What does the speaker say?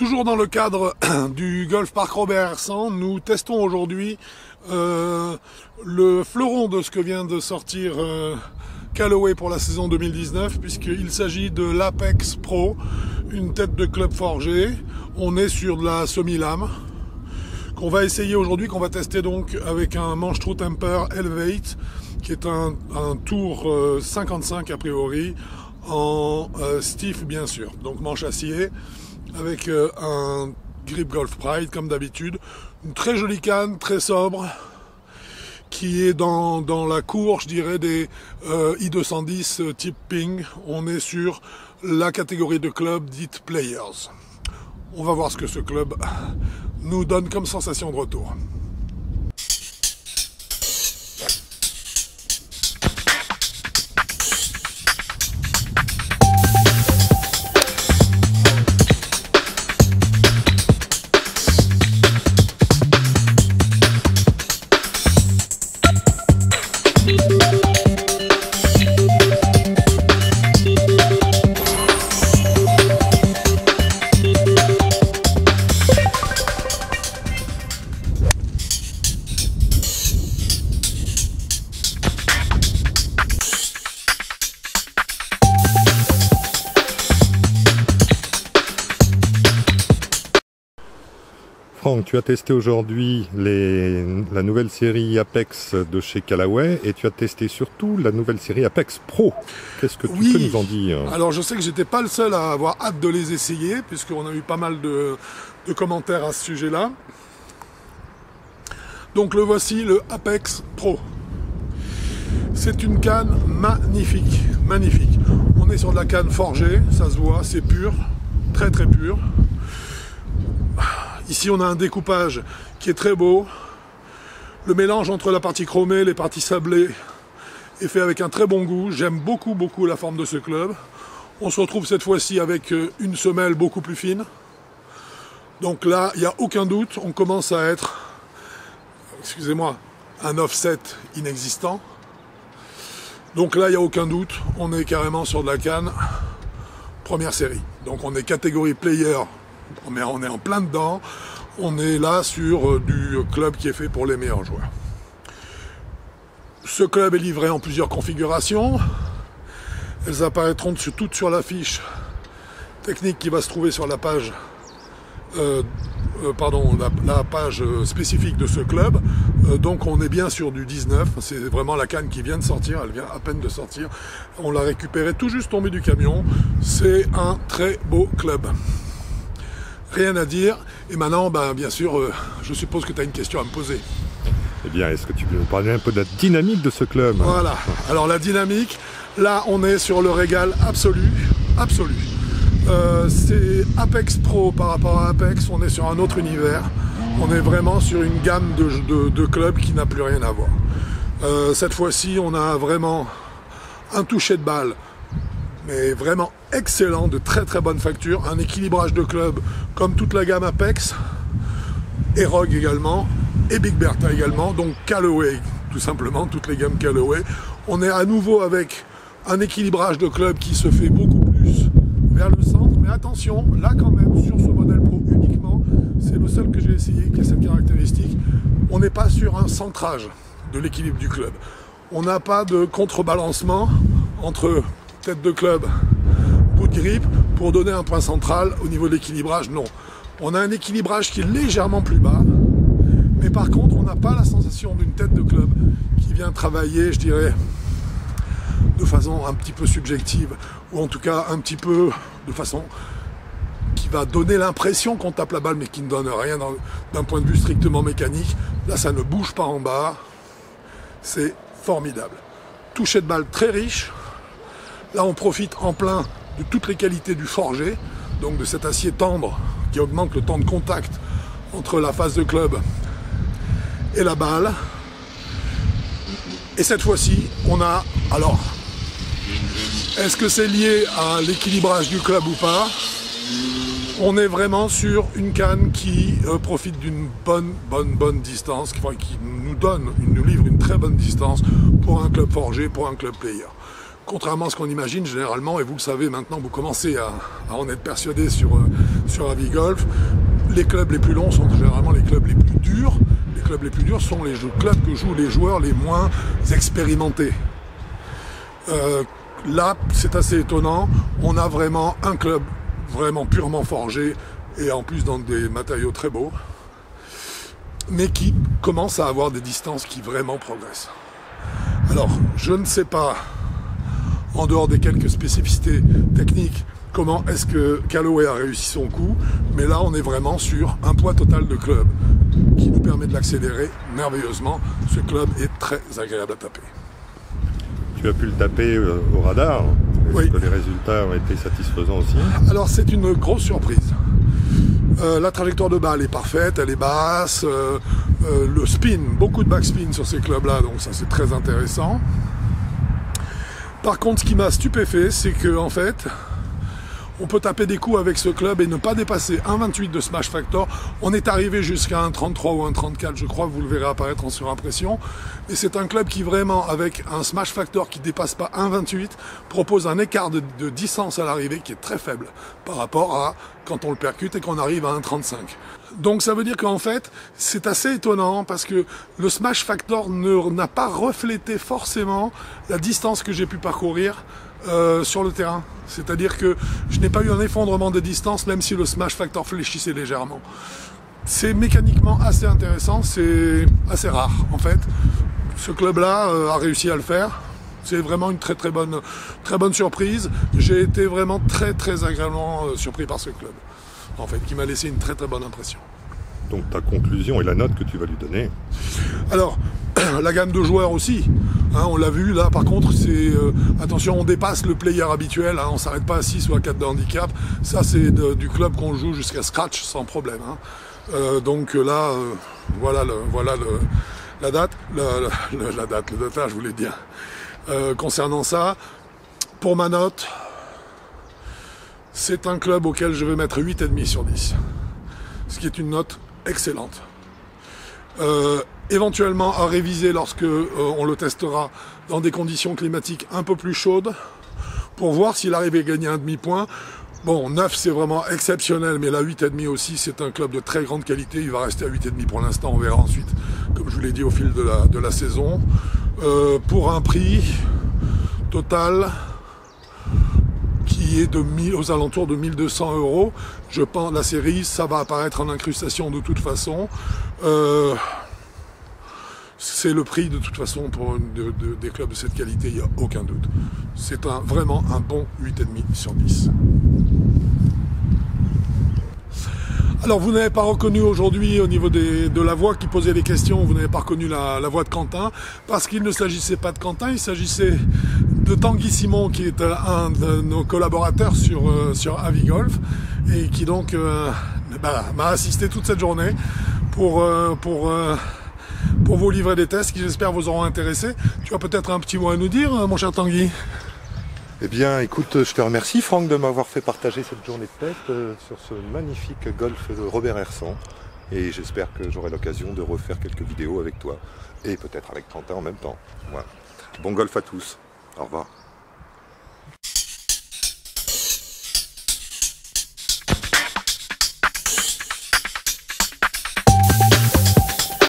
Toujours dans le cadre du Golf Park Robert Hersant, nous testons aujourd'hui le fleuron de ce que vient de sortir Callaway pour la saison 2019, puisqu'il s'agit de l'Apex Pro, une tête de club forgée. On est sur de la semi-lame qu'on va essayer aujourd'hui, qu'on va tester donc avec un manche True Temper Elevate, qui est un tour 55 a priori, en stiff bien sûr, donc manche acier, avec un grip Golf Pride comme d'habitude, une très jolie canne, très sobre, qui est dans la cour, je dirais, des I210 type Ping. On est sur la catégorie de club dite Players. On va voir ce que ce club nous donne comme sensation de retour. Franck, tu as testé aujourd'hui la nouvelle série Apex de chez Callaway et tu as testé surtout la nouvelle série Apex Pro. Qu'est-ce que tu peux nous en dire? Alors je sais que j'étais pas le seul à avoir hâte de les essayer, puisqu'on a eu pas mal de commentaires à ce sujet-là. Donc le voici, le Apex Pro. C'est une canne magnifique, magnifique. On est sur de la canne forgée, ça se voit, c'est pur, très très pur. Ici, on a un découpage qui est très beau. Le mélange entre la partie chromée et les parties sablées est fait avec un très bon goût. J'aime beaucoup, beaucoup la forme de ce club. On se retrouve cette fois-ci avec une semelle beaucoup plus fine. Donc là, il n'y a aucun doute, on commence à être, excusez-moi, un offset inexistant. Donc là, il n'y a aucun doute, on est carrément sur de la canne première série. Donc on est catégorie player. Mais on est en plein dedans, on est là sur du club qui est fait pour les meilleurs joueurs. Ce club est livré en plusieurs configurations. Elles apparaîtront toutes sur la fiche technique qui va se trouver sur la page, la page spécifique de ce club. Donc on est bien sur du 19, c'est vraiment la canne qui vient de sortir, elle vient à peine de sortir. On l'a récupérée tout juste tombée du camion. C'est un très beau club. Rien à dire. Et maintenant, bien sûr, je suppose que tu as une question à me poser. Eh bien, est-ce que tu peux nous parler un peu de la dynamique de ce club? Voilà. Alors la dynamique, là, on est sur le régal absolu. Absolu. C'est Apex Pro par rapport à Apex, on est sur un autre univers. On est vraiment sur une gamme de clubs qui n'a plus rien à voir. Cette fois-ci, on a vraiment un toucher de balle, mais vraiment excellent, de très très bonne facture, un équilibrage de club comme toute la gamme Apex, et Rogue également, et Big Bertha également, donc Callaway, tout simplement, toutes les gammes Callaway. On est à nouveau avec un équilibrage de club qui se fait beaucoup plus vers le centre, mais attention, là quand même, sur ce modèle Pro uniquement, c'est le seul que j'ai essayé qui a cette caractéristique, on n'est pas sur un centrage de l'équilibre du club. On n'a pas de contrebalancement entre tête de club, bout de grip, pour donner un point central au niveau de l'équilibrage, non. On a un équilibrage qui est légèrement plus bas, mais par contre, on n'a pas la sensation d'une tête de club qui vient travailler, je dirais, de façon un petit peu subjective, ou en tout cas un petit peu de façon qui va donner l'impression qu'on tape la balle, mais qui ne donne rien d'un point de vue strictement mécanique. Là, ça ne bouge pas en bas, c'est formidable. Toucher de balle très riche. Là, on profite en plein de toutes les qualités du forgé, donc de cet acier tendre qui augmente le temps de contact entre la face de club et la balle. Et cette fois-ci, on a... Alors, est-ce que c'est lié à l'équilibrage du club ou pas? On est vraiment sur une canne qui profite d'une bonne distance, qui nous livre une très bonne distance pour un club forgé, pour un club player. contrairement à ce qu'on imagine généralement, et vous le savez maintenant, vous commencez à en être persuadé sur Avigolf, les clubs les plus longs sont généralement les clubs les plus durs. Les clubs les plus durs sont les clubs que jouent les joueurs les moins expérimentés. Là, c'est assez étonnant, on a vraiment un club vraiment purement forgé, et en plus dans des matériaux très beaux, mais qui commence à avoir des distances qui vraiment progressent. Alors, je ne sais pas, en dehors des quelques spécificités techniques, comment est-ce que Callaway a réussi son coup, mais là on est vraiment sur un poids total de club qui nous permet de l'accélérer merveilleusement. Ce club est très agréable à taper. Tu as pu le taper au radar. Est-ce oui. que les résultats ont été satisfaisants aussi? Alors c'est une grosse surprise. La trajectoire de balle est parfaite, elle est basse, le spin, beaucoup de backspin sur ces clubs-là, donc ça c'est très intéressant. Par contre, ce qui m'a stupéfait, c'est que en fait, on peut taper des coups avec ce club et ne pas dépasser 1,28 de smash factor. On est arrivé jusqu'à 1,33 ou 1,34, je crois, vous le verrez apparaître en surimpression. Et c'est un club qui vraiment, avec un smash factor qui dépasse pas 1,28, propose un écart de distance à l'arrivée qui est très faible par rapport à quand on le percute et qu'on arrive à 1,35. Donc ça veut dire qu'en fait, c'est assez étonnant parce que le smash factor n'a pas reflété forcément la distance que j'ai pu parcourir sur le terrain. C'est-à-dire que je n'ai pas eu un effondrement de distance même si le smash factor fléchissait légèrement. C'est mécaniquement assez intéressant, c'est assez rare en fait. Ce club-là a réussi à le faire. C'est vraiment une très bonne surprise. J'ai été vraiment très agréablement surpris par ce club, en fait, qui m'a laissé une très bonne impression. Donc ta conclusion et la note que tu vas lui donner? Alors, la gamme de joueurs aussi, hein, on l'a vu, là par contre, c'est attention, on dépasse le player habituel, hein, on s'arrête pas à 6 ou à 4 de handicap, ça c'est du club qu'on joue jusqu'à scratch sans problème. Hein. Donc là, voilà la date, le datage, je voulais dire. Concernant ça, pour ma note, c'est un club auquel je vais mettre 8,5 sur 10, ce qui est une note excellente. Éventuellement à réviser lorsque on le testera dans des conditions climatiques un peu plus chaudes, pour voir s'il arrive à gagner un demi-point. Bon, 9 c'est vraiment exceptionnel, mais là 8,5 aussi, c'est un club de très grande qualité, il va rester à 8,5 pour l'instant, on verra ensuite, comme je vous l'ai dit, au fil de la saison. Pour un prix total qui est aux alentours de 1 200 €. Je pense la série, ça va apparaître en incrustation de toute façon. C'est le prix de toute façon pour des clubs de cette qualité, il n'y a aucun doute. C'est vraiment un bon 8,5 sur 10. Alors vous n'avez pas reconnu aujourd'hui au niveau de la voix qui posait les questions, vous n'avez pas reconnu la voix de Quentin, parce qu'il ne s'agissait pas de Quentin, il s'agissait de Tanguy Simon qui est un de nos collaborateurs sur Avigolf et qui donc m'a assisté toute cette journée pour vous livrer des tests qui j'espère vous auront intéressé. Tu as peut-être un petit mot à nous dire, mon cher Tanguy? Eh bien, écoute, je te remercie, Franck, de m'avoir fait partager cette journée de test sur ce magnifique golf de Robert Hersant. Et j'espère que j'aurai l'occasion de refaire quelques vidéos avec toi. Et peut-être avec Quentin en même temps. Voilà. Bon golf à tous. Au revoir.